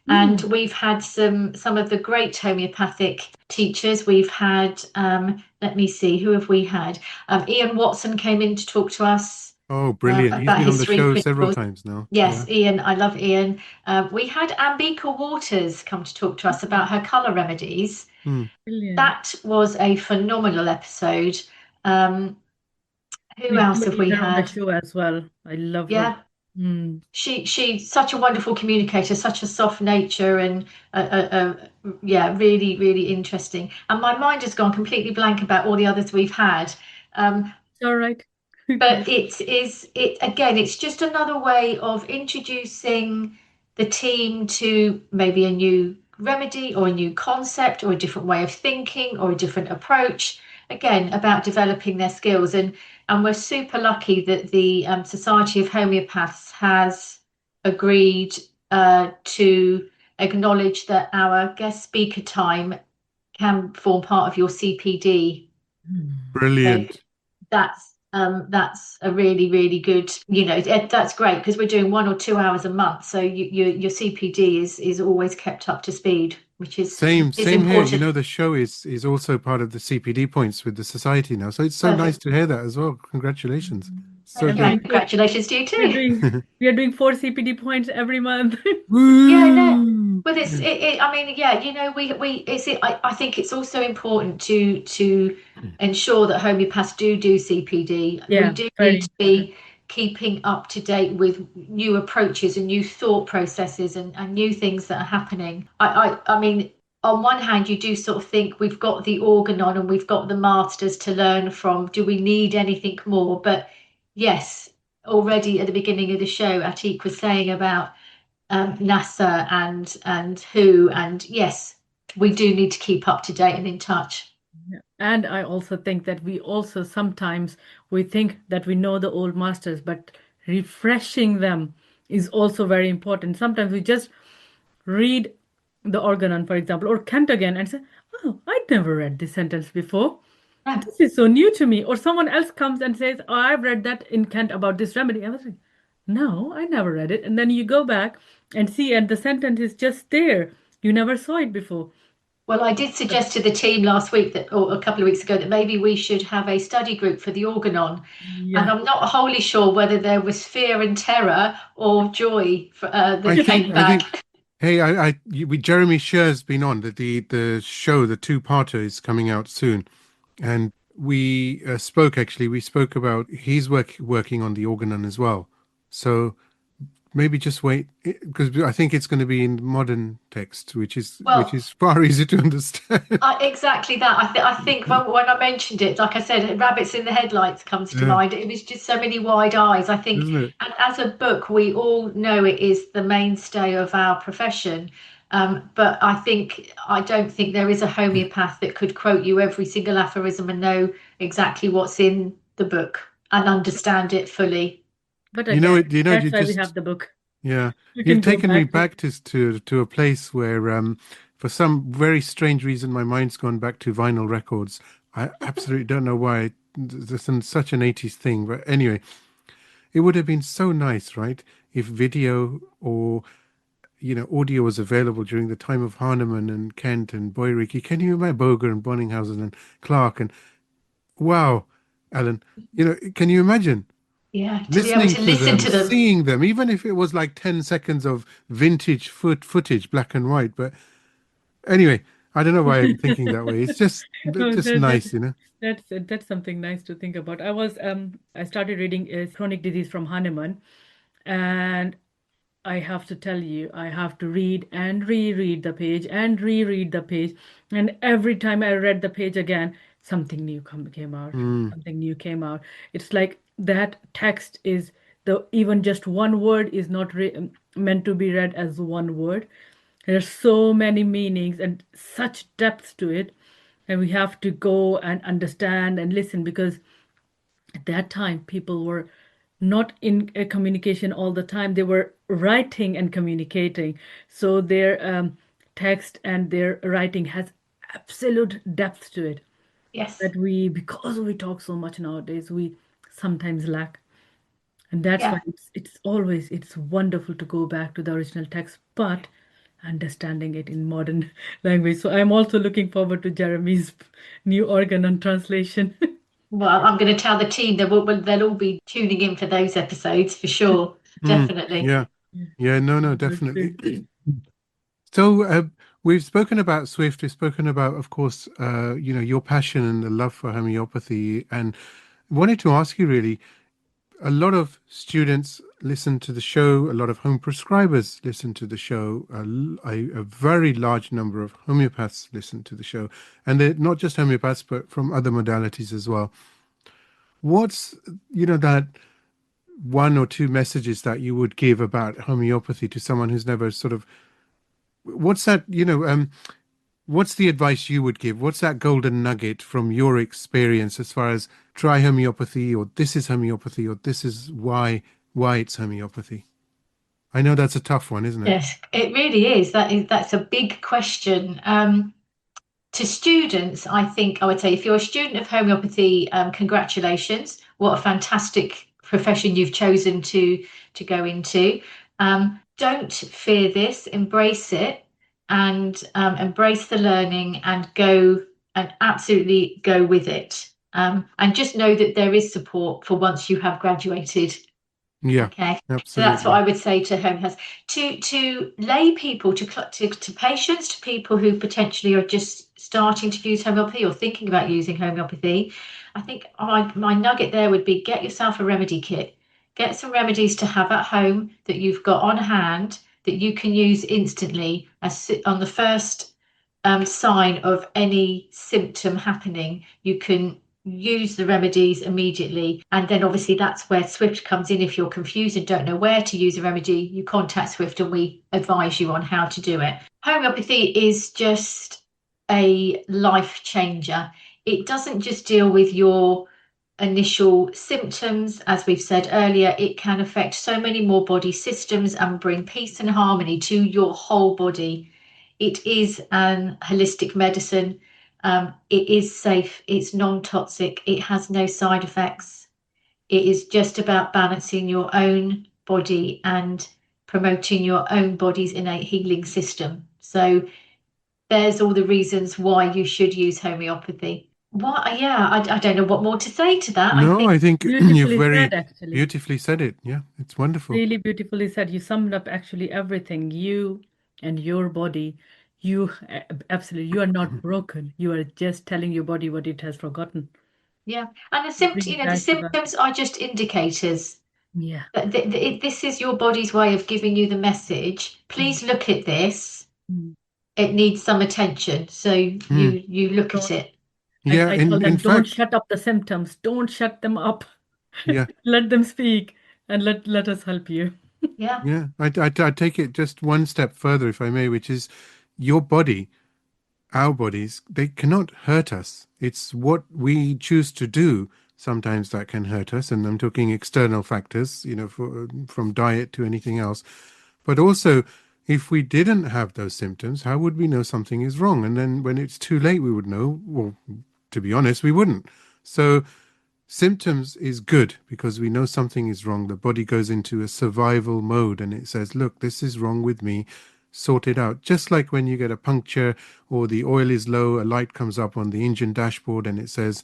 [SPEAKER 3] And we've had some of the great homeopathic teachers. We've had let me see, who have we had? Ian Watson came in to talk to us
[SPEAKER 1] Oh, brilliant. He's
[SPEAKER 3] about
[SPEAKER 1] been on
[SPEAKER 3] his
[SPEAKER 1] the
[SPEAKER 3] three
[SPEAKER 1] show several
[SPEAKER 3] principles.
[SPEAKER 1] times now.
[SPEAKER 3] Yes,
[SPEAKER 1] Yeah.
[SPEAKER 3] Ian, I love Ian. We had Ambika Waters come to talk to us about her colour remedies.
[SPEAKER 1] Mm.
[SPEAKER 2] Brilliant.
[SPEAKER 3] That was a phenomenal episode. Um, who
[SPEAKER 2] We do
[SPEAKER 3] else have
[SPEAKER 2] need
[SPEAKER 3] we
[SPEAKER 2] her on the
[SPEAKER 3] had?
[SPEAKER 2] show as well. I love her.
[SPEAKER 3] Yeah,
[SPEAKER 2] Mm.
[SPEAKER 3] she's such a wonderful communicator, such a soft nature, and yeah, really, really interesting. And my mind has gone completely blank about all the others we've had. Um,
[SPEAKER 2] It's all right.
[SPEAKER 3] but it again, it's just another way of introducing the team to maybe a new remedy or a new concept or a different way of thinking or a different approach, again about developing their skills. And we're super lucky that the Society of Homeopaths has agreed to acknowledge that our guest speaker time can form part of your CPD. So
[SPEAKER 1] Brilliant.
[SPEAKER 3] that's a really, really good, that's great because we're doing 1 or 2 hours a month. So your CPD is always kept up to speed, which
[SPEAKER 1] Same,
[SPEAKER 3] is
[SPEAKER 1] same here.
[SPEAKER 3] important.
[SPEAKER 1] The show is also part of the CPD points with the society now. So it's so nice
[SPEAKER 3] Perfect.
[SPEAKER 1] to hear that as well. Congratulations.
[SPEAKER 2] We
[SPEAKER 1] So
[SPEAKER 2] are
[SPEAKER 3] Okay,
[SPEAKER 1] good.
[SPEAKER 2] doing four.
[SPEAKER 3] congratulations to you
[SPEAKER 2] We are
[SPEAKER 3] too.
[SPEAKER 2] doing. We are doing 4 CPD points every month.
[SPEAKER 3] Yeah, no,
[SPEAKER 1] Woo!
[SPEAKER 3] but I mean, yeah, we I think it's also important to ensure that homeopaths do CPD. We
[SPEAKER 2] Yeah,
[SPEAKER 3] do
[SPEAKER 2] very
[SPEAKER 3] need to
[SPEAKER 2] important.
[SPEAKER 3] be keeping up to date with new approaches and new thought processes and new things that are happening. I mean, on one hand, you do sort of think we've got the organon and we've got the masters to learn from. Do we need anything more? But yes, already at the beginning of the show, Atik was saying about NASA and WHO, and yes, we do need to keep up to date and in touch.
[SPEAKER 2] Yeah. And I also think that we also sometimes we think that we know the old masters, but refreshing them is also very important. Sometimes we just read the organon, for example, or Kant again and say, "Oh, I'd never read this sentence before.
[SPEAKER 3] Yeah.
[SPEAKER 2] This is so new to me." Or someone else comes and says, "Oh, I've read that in Kant about this remedy." I was like, "No, I never read it." And then you go back and see, and the sentence is just there. You never saw it before.
[SPEAKER 3] Well, I did suggest to the team last week that, or a couple of weeks ago, that maybe we should have a study group for the organon. And
[SPEAKER 2] Yeah.
[SPEAKER 3] I'm not wholly sure whether there was fear and terror or joy
[SPEAKER 1] I
[SPEAKER 3] that
[SPEAKER 1] think,
[SPEAKER 3] came
[SPEAKER 1] I think,
[SPEAKER 3] back.
[SPEAKER 1] hey, Jeremy Sher's been on the show, the two-parter is coming out soon, and we spoke actually. We spoke about he's working on the organon as well. So maybe just wait because I think it's going to be in modern text, which
[SPEAKER 3] Well,
[SPEAKER 1] is far easier to understand.
[SPEAKER 3] exactly that. I think when I mentioned it, like I said, rabbits in the headlights comes to
[SPEAKER 1] Yeah,
[SPEAKER 3] mind. It was just so many wide eyes. I think,
[SPEAKER 1] isn't it?
[SPEAKER 3] and as a book, we all know it is the mainstay of our profession. But I don't think there is a homeopath that could quote you every single aphorism and know exactly what's in the book and understand it fully.
[SPEAKER 2] But
[SPEAKER 1] You know
[SPEAKER 2] again,
[SPEAKER 1] it. You know
[SPEAKER 2] that's
[SPEAKER 1] you
[SPEAKER 2] why we
[SPEAKER 1] just
[SPEAKER 2] have the book.
[SPEAKER 1] yeah.
[SPEAKER 2] We
[SPEAKER 1] You've
[SPEAKER 2] can go
[SPEAKER 1] taken me
[SPEAKER 2] back to.
[SPEAKER 1] back to a place where for some very strange reason my mind's gone back to vinyl records. I absolutely don't know why. This is such an 80s thing, but anyway, it would have been so nice, right? If video or audio was available during the time of Hahnemann and Kent and Boyricke. Can you imagine Boger and Bonninghausen and Clark and wow, Alan, can you imagine
[SPEAKER 3] Yeah, to be able
[SPEAKER 1] listening
[SPEAKER 3] to
[SPEAKER 1] to
[SPEAKER 3] listen
[SPEAKER 1] them,
[SPEAKER 3] to them.
[SPEAKER 1] seeing them, even if it was like 10 seconds of vintage footage, black and white. But anyway, I don't know why I'm thinking that way. It's just
[SPEAKER 2] No,
[SPEAKER 1] just nice,
[SPEAKER 2] that's something nice to think about. I started reading Chronic Disease from Hahnemann, and I have to tell you, I have to read and reread the page and reread the page. And every time I read the page again, something new came out.
[SPEAKER 1] Mm,
[SPEAKER 2] Something new came out. It's like that text is even just one word is not meant to be read as one word. There's so many meanings and such depth to it. And we have to go and understand and listen because at that time people were not in a communication all the time, they were writing and communicating, so their text and their writing has absolute depth to it
[SPEAKER 3] Yes.
[SPEAKER 2] that we, because we talk so much nowadays, we sometimes lack. And that's why
[SPEAKER 3] Yeah.
[SPEAKER 2] it's wonderful to go back to the original text, but understanding it in modern language. So I'm also looking forward to Jeremy's new organon translation.
[SPEAKER 3] Well, I'm going to tell the team they'll all be tuning in for those episodes for sure.
[SPEAKER 1] mm,
[SPEAKER 3] Definitely.
[SPEAKER 1] yeah, yeah, no,
[SPEAKER 2] Good too.
[SPEAKER 1] definitely. So we've spoken about Swift. We've spoken about, of course, your passion and the love for homeopathy, and wanted to ask you really. A lot of students listen to the show. A lot of home prescribers listen to the show. A very large number of homeopaths listen to the show, and they're not just homeopaths, but from other modalities as well. What's that one or two messages that you would give about homeopathy to someone who's never sort of what's that what's the advice you would give? What's that golden nugget from your experience as far as try homeopathy, or this is homeopathy, or this is why it's homeopathy? I know that's a tough one, isn't it?
[SPEAKER 3] Yes, it really is. That's a big question. To students, I think I would say if you're a student of homeopathy, congratulations. What a fantastic profession you've chosen to go into. Don't fear this, embrace it, and embrace the learning and go and absolutely go with it. And just know that there is support for once you have graduated.
[SPEAKER 1] Yeah,
[SPEAKER 3] Okay, so that's what
[SPEAKER 1] absolutely.
[SPEAKER 3] I would say to homeopaths, to lay people, to patients, to people who potentially are just starting to use homeopathy or thinking about using homeopathy. I think my nugget there would be get yourself a remedy kit, get some remedies to have at home that you've got on hand that you can use instantly as on the first sign of any symptom happening. You can use the remedies immediately. And then obviously that's where Swift comes in. If you're confused and don't know where to use a remedy, you contact Swift and we advise you on how to do it. Homeopathy is just a life changer. It doesn't just deal with your initial symptoms. As we've said earlier, it can affect so many more body systems and bring peace and harmony to your whole body. It is an holistic medicine. It is safe, it's non-toxic, it has no side effects. It is just about balancing your own body and promoting your own body's innate healing system. So there's all the reasons why you should use homeopathy. What? Yeah, I don't know what more to say to that. I
[SPEAKER 1] No,
[SPEAKER 3] think
[SPEAKER 1] I think you've
[SPEAKER 2] Beautifully
[SPEAKER 1] very
[SPEAKER 2] said, actually.
[SPEAKER 1] beautifully said it. Yeah, it's wonderful.
[SPEAKER 2] Really beautifully said. You summed up actually everything. You and your body, absolutely, you are not broken. You are just telling your body what it has forgotten.
[SPEAKER 3] yeah, and
[SPEAKER 2] Bring it
[SPEAKER 3] the
[SPEAKER 2] back to that.
[SPEAKER 3] symptoms are just indicators.
[SPEAKER 2] Yeah.
[SPEAKER 3] This is your body's way of giving you the message.
[SPEAKER 2] Mm,
[SPEAKER 3] Please look at this.
[SPEAKER 2] mm.
[SPEAKER 3] It needs some attention. So
[SPEAKER 1] Mm.
[SPEAKER 3] you look at
[SPEAKER 2] Don't,
[SPEAKER 3] it.
[SPEAKER 1] Yeah,
[SPEAKER 2] I tell
[SPEAKER 1] in
[SPEAKER 2] them, don't
[SPEAKER 1] fact,
[SPEAKER 2] shut up the symptoms. Don't shut them up.
[SPEAKER 1] yeah,
[SPEAKER 2] Let them speak and let us help you.
[SPEAKER 3] Yeah.
[SPEAKER 1] yeah. I take it just one step further, if I may, which is your body, our bodies, they cannot hurt us. It's what we choose to do sometimes that can hurt us. And I'm talking external factors, from diet to anything else. But also, if we didn't have those symptoms, how would we know something is wrong? And then when it's too late, we would know. Well, to be honest, we wouldn't. So symptoms is good because we know something is wrong. The body goes into a survival mode and it says, look, this is wrong with me. Sort it out. Just like when you get a puncture or the oil is low, a light comes up on the engine dashboard and it says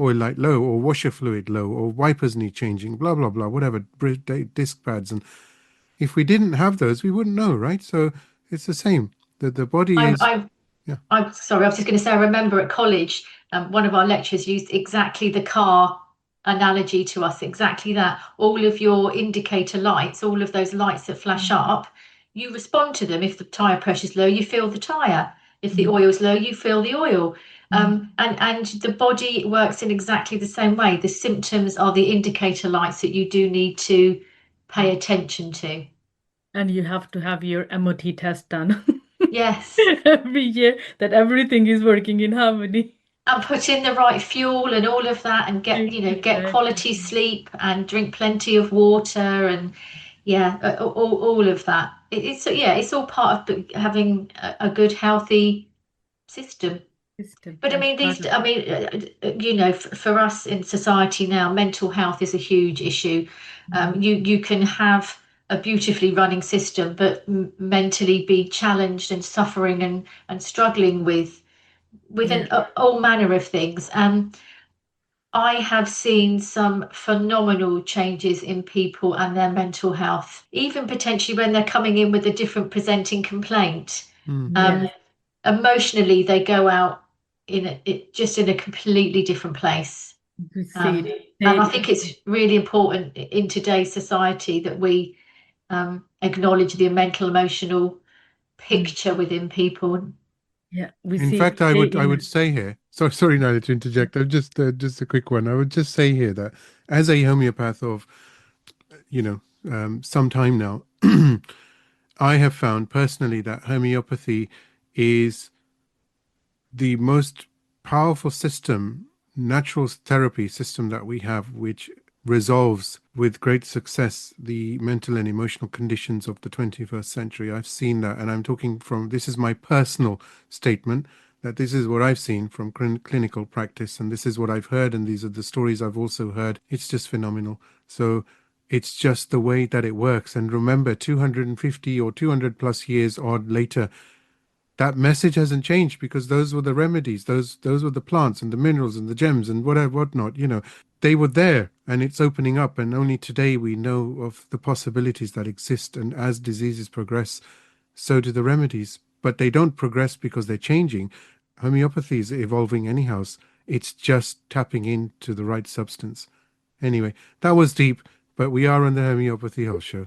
[SPEAKER 1] oil light low or washer fluid low or wipers need changing, blah, blah, blah, whatever, disc pads. And if we didn't have those, we wouldn't know, right? So it's the same. The body
[SPEAKER 3] I,
[SPEAKER 1] is,
[SPEAKER 3] I,
[SPEAKER 1] yeah.
[SPEAKER 3] I'm sorry, I was just going to say, I remember at college, one of our lecturers used exactly the car analogy to us, exactly that. All of your indicator lights, all of those lights that flash up, you respond to them. If the tire pressure's low, you feel the tire. If the oil's low, you feel the oil. And the body works in exactly the same way. The symptoms are the indicator lights that you do need to pay attention to.
[SPEAKER 2] And you have to have your MOT test done
[SPEAKER 3] Yes.
[SPEAKER 2] every year that everything is working in harmony.
[SPEAKER 3] And put in the right fuel and all of that, and get
[SPEAKER 2] Exactly.
[SPEAKER 3] quality sleep and drink plenty of water, and all of that. It's all part of having a good, healthy system.
[SPEAKER 2] System
[SPEAKER 3] But I
[SPEAKER 2] and
[SPEAKER 3] mean,
[SPEAKER 2] part of
[SPEAKER 3] for us in society now, mental health is a huge issue. You can have a beautifully running system, but mentally be challenged and suffering and struggling with all manner of things. I have seen some phenomenal changes in people and their mental health, even potentially when they're coming in with a different presenting complaint.
[SPEAKER 2] Yes,
[SPEAKER 3] Emotionally, they go out just in a completely different place.
[SPEAKER 2] we see
[SPEAKER 3] And I
[SPEAKER 2] it.
[SPEAKER 3] think it's really important in today's society that we acknowledge the mental, emotional picture within people.
[SPEAKER 2] Yeah, we
[SPEAKER 1] In
[SPEAKER 2] see
[SPEAKER 1] fact,
[SPEAKER 2] it day
[SPEAKER 1] I
[SPEAKER 2] in
[SPEAKER 1] would say here. Sorry, Nyla, to interject. I'm just a quick one. I would just say here that as a homeopath of, some time now, I have found personally that homeopathy is the most powerful system, natural therapy system that we have, which resolves with great success the mental and emotional conditions of the 21st century. I've seen that, and I'm talking from, this is my personal statement, that this is what I've seen from clinical practice, and this is what I've heard, and these are the stories I've also heard. It's just phenomenal. So it's just the way that it works. And remember, 250 or 200 plus years odd later, that message hasn't changed, because those were the remedies, those were the plants and the minerals and the gems and whatnot, they were there, and it's opening up. And only today we know of the possibilities that exist. And as diseases progress, so do the remedies. But they don't progress because they're changing. Homeopathy is evolving anyhow. It's just tapping into the right substance. Anyway, that was deep, but we are on the Homeopathy Health Show.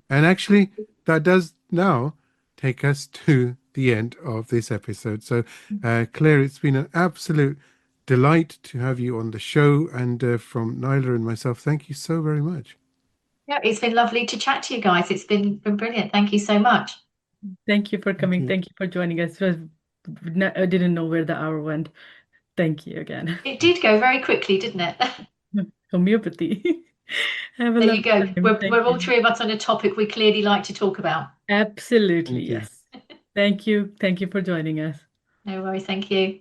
[SPEAKER 1] And actually, that does now take us to the end of this episode. So, Claire, it's been an absolute delight to have you on the show. And from Nyla and myself, thank you so very much.
[SPEAKER 3] Yeah, it's been lovely to chat to you guys. It's been brilliant. Thank you so much.
[SPEAKER 2] Thank you for coming. Thank you for joining us. I didn't know where the hour went. Thank you again.
[SPEAKER 3] It did go very quickly, didn't it?
[SPEAKER 2] Homeopathy. Have a
[SPEAKER 3] There
[SPEAKER 2] lovely
[SPEAKER 3] you go.
[SPEAKER 2] time.
[SPEAKER 3] We're all three of us on a topic we clearly like to talk about.
[SPEAKER 2] Absolutely,
[SPEAKER 1] Thank you.
[SPEAKER 2] yes. Thank you. Thank you for joining us.
[SPEAKER 3] No worries. Thank you.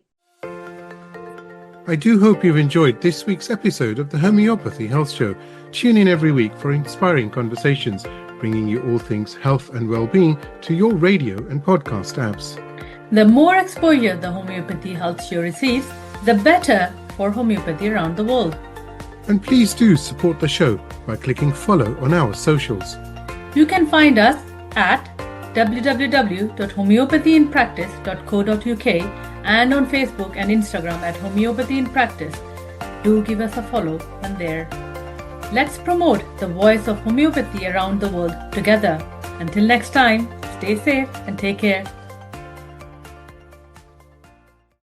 [SPEAKER 1] I do hope you've enjoyed this week's episode of the Homeopathy Health Show. Tune in every week for inspiring conversations, bringing you all things health and well-being to your radio and podcast apps.
[SPEAKER 2] The more exposure the homeopathy health show receives, the better for homeopathy around the world.
[SPEAKER 1] And please do support the show by clicking follow on our socials.
[SPEAKER 2] You can find us at www.homeopathyinpractice.co.uk and on Facebook and Instagram at Homeopathy in Practice. Do give us a follow on there. Let's promote the voice of homeopathy around the world together. Until next time, stay safe and take care.